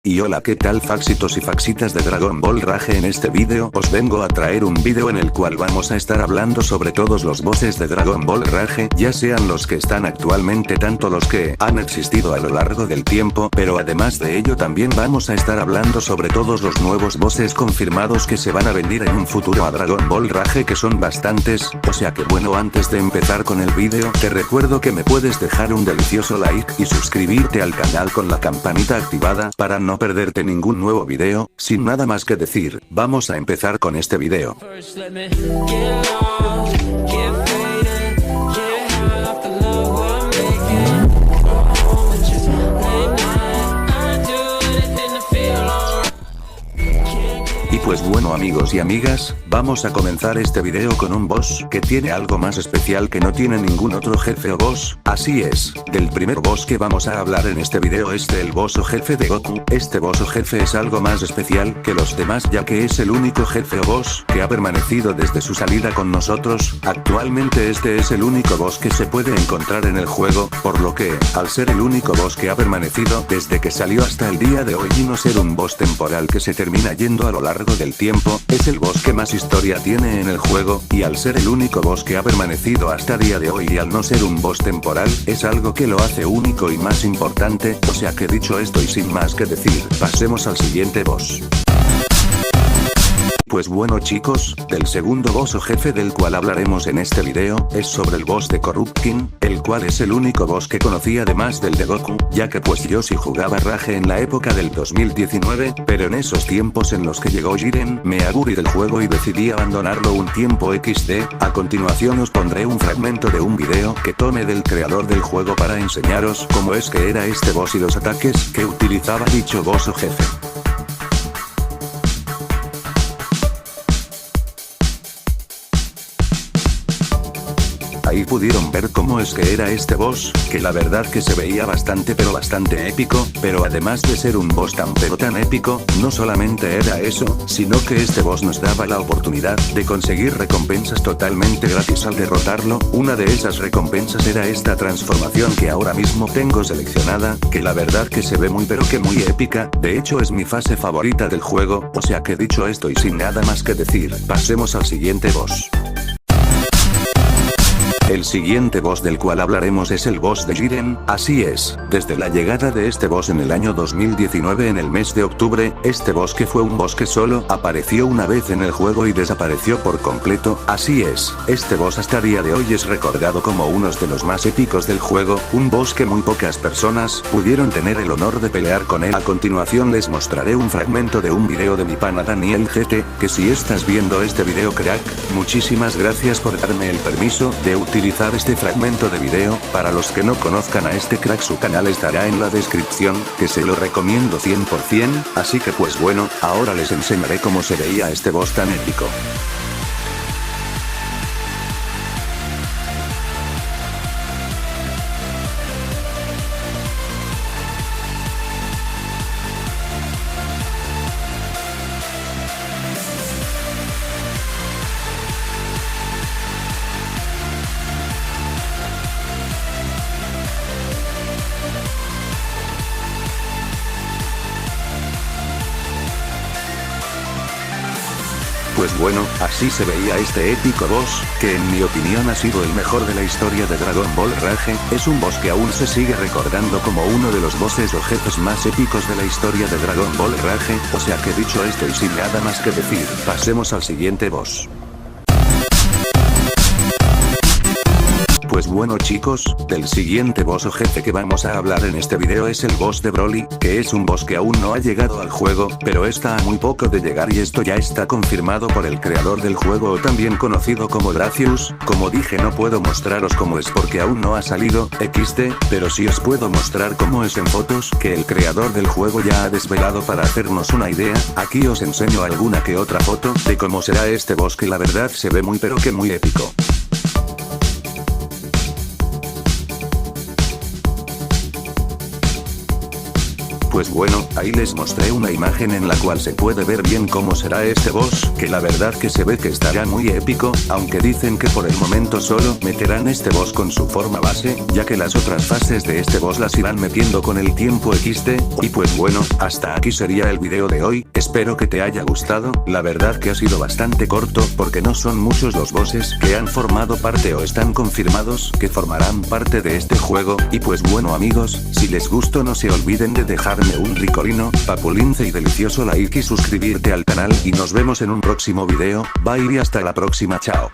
Y hola, ¿qué tal faxitos y faxitas de Dragon Ball Rage? En este vídeo os vengo a traer un vídeo en el cual vamos a estar hablando sobre todos los bosses de Dragon Ball Rage, ya sean los que están actualmente tanto los que han existido a lo largo del tiempo, pero además de ello también vamos a estar hablando sobre todos los nuevos bosses confirmados que se van a venir en un futuro a Dragon Ball Rage, que son bastantes. O sea que bueno, antes de empezar con el vídeo te recuerdo que me puedes dejar un delicioso like y suscribirte al canal con la campanita activada para no perderte ningún nuevo video. Sin nada más que decir, vamos a empezar con este video. Y pues bueno amigos y amigas, vamos a comenzar este video con un boss que tiene algo más especial que no tiene ningún otro jefe o boss. Así es, del primer boss que vamos a hablar en este video es del boss o jefe de Goku. Este boss o jefe es algo más especial que los demás, ya que es el único jefe o boss que ha permanecido desde su salida con nosotros. Actualmente este es el único boss que se puede encontrar en el juego, por lo que, al ser el único boss que ha permanecido desde que salió hasta el día de hoy y no ser un boss temporal que se termina yendo a lo largo del tiempo, es el boss que más historia tiene en el juego, y al ser el único boss que ha permanecido hasta día de hoy y al no ser un boss temporal, es algo que lo hace único y más importante. O sea que dicho esto y sin más que decir, pasemos al siguiente boss. Pues bueno chicos, del segundo boss o jefe del cual hablaremos en este video, es sobre el boss de Corrupt King, el cual es el único boss que conocí además del de Goku, ya que pues yo sí jugaba Rage en la época del 2019, pero en esos tiempos en los que llegó Jiren, me aburrí del juego y decidí abandonarlo un tiempo XD. A continuación os pondré un fragmento de un video que tomé del creador del juego para enseñaros cómo es que era este boss y los ataques que utilizaba dicho boss o jefe. Ahí pudieron ver cómo es que era este boss, que la verdad que se veía bastante épico, pero además de ser un boss tan épico, no solamente era eso, sino que este boss nos daba la oportunidad de conseguir recompensas totalmente gratis al derrotarlo. Una de esas recompensas era esta transformación que ahora mismo tengo seleccionada, que la verdad que se ve muy épica. De hecho es mi fase favorita del juego. O sea que dicho esto y sin nada más que decir, pasemos al siguiente boss. El siguiente boss del cual hablaremos es el boss de Jiren. Así es, desde la llegada de este boss en el año 2019 en el mes de octubre, este boss que fue un boss que solo apareció una vez en el juego y desapareció por completo. Así es, este boss hasta día de hoy es recordado como uno de los más épicos del juego, un boss que muy pocas personas pudieron tener el honor de pelear con él. A continuación les mostraré un fragmento de un video de mi pana Daniel GT, que si estás viendo este video crack, muchísimas gracias por darme el permiso de utilizar este fragmento de video. Para los que no conozcan a este crack, su canal estará en la descripción, que se lo recomiendo 100%, así que pues bueno, ahora les enseñaré cómo se veía este boss tan épico. Pues bueno, así se veía este épico boss, que en mi opinión ha sido el mejor de la historia de Dragon Ball Rage. Es un boss que aún se sigue recordando como uno de los bosses o jefes más épicos de la historia de Dragon Ball Rage. O sea que dicho esto y sin nada más que decir, pasemos al siguiente boss. Pues bueno chicos, del siguiente boss o jefe que vamos a hablar en este video es el boss de Broly, que es un boss que aún no ha llegado al juego, pero está a muy poco de llegar y esto ya está confirmado por el creador del juego o también conocido como Dracius. Como dije, no puedo mostraros cómo es porque aún no ha salido XD, pero sí os puedo mostrar cómo es en fotos que el creador del juego ya ha desvelado para hacernos una idea. Aquí os enseño alguna que otra foto de cómo será este boss, que la verdad se ve muy épico. pues bueno, ahí les mostré una imagen en la cual se puede ver bien cómo será este boss, que la verdad que se ve que estará muy épico, aunque dicen que por el momento solo meterán este boss con su forma base, ya que las otras fases de este boss las irán metiendo con el tiempo XD, y pues bueno, hasta aquí sería el video de hoy, espero que te haya gustado, la verdad que ha sido bastante corto, porque no son muchos los bosses que han formado parte o están confirmados que formarán parte de este juego, y pues bueno amigos, si les gustó no se olviden de dejarme un ricolino, papulince y delicioso like y suscribirte al canal y nos vemos en un próximo video, bye y hasta la próxima, chao.